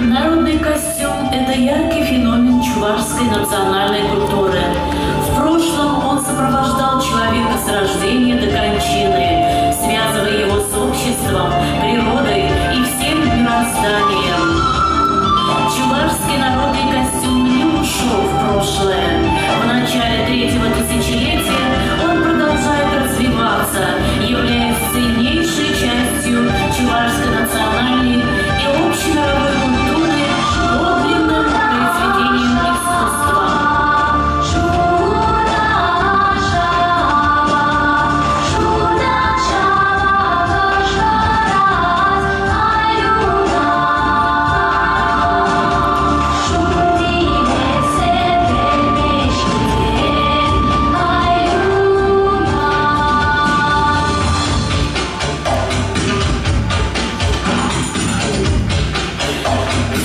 Народный костюм – это яркий феномен чувашской национальной культуры. В прошлом он сопровождал человека с рождения до кончины, связывая его с обществом, природой и всем мирозданием. Чувашский народный костюм не ушел в прошлое. В начале третьего тысячелетия он продолжает развиваться, являясь ценнейшей частью чувашской национальной и общемировой культуры, подлинным произведением искусства.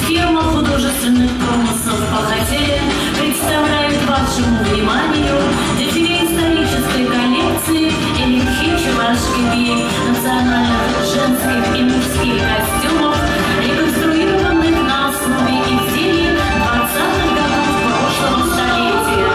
Фирма художественных промыслов «Пахотели» представляет вашему вниманию дефиле исторической коллекции «Эликхи Чувашки» национальных женских и мужских костюмов, реконструированных на основе изделий 20-х годов прошлого столетия.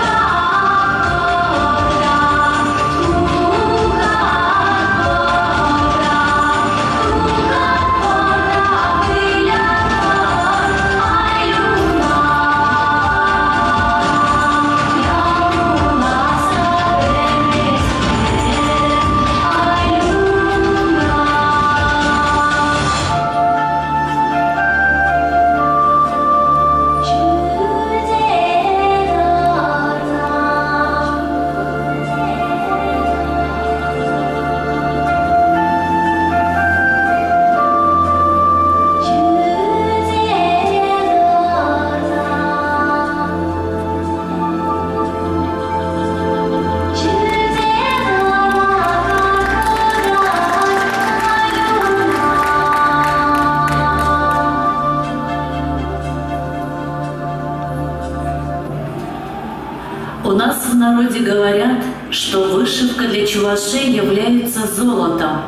У нас в народе говорят, что вышивка для чувашей является золотом.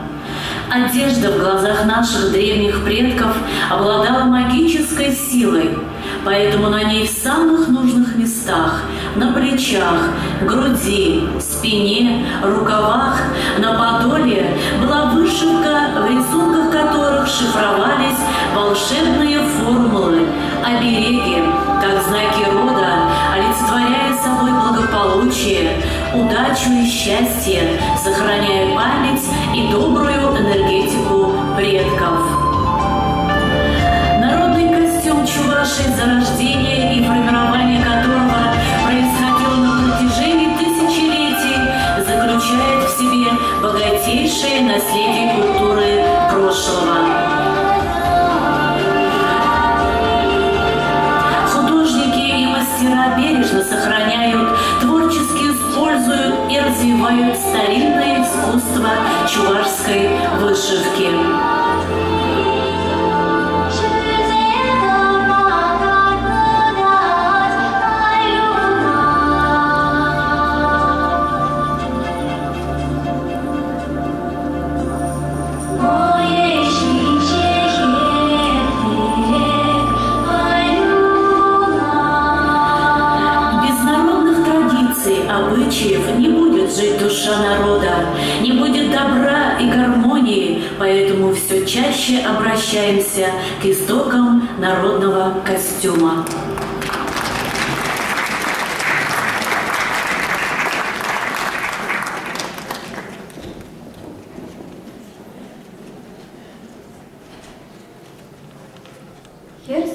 Одежда в глазах наших древних предков обладала магической силой, поэтому на ней в самых нужных местах – на плечах, груди, спине, рукавах, на подоле – была вышивка, в рисунках которых шифровались волшебные формулы, обереги, как знаки рода, олицетворяя собой благополучие, удачу и счастье, сохраняя память и добрую энергетику предков. Народный костюм чувашей, зарождение и формирование которого происходило на протяжении тысячелетий, заключает в себе богатейшее наследие культуры прошлого. Мастера бережно сохраняют, творчески используют и развивают старинное искусство чувашской вышивки. Обычаев не будет жить душа народа, не будет добра и гармонии, поэтому все чаще обращаемся к истокам народного костюма. Хер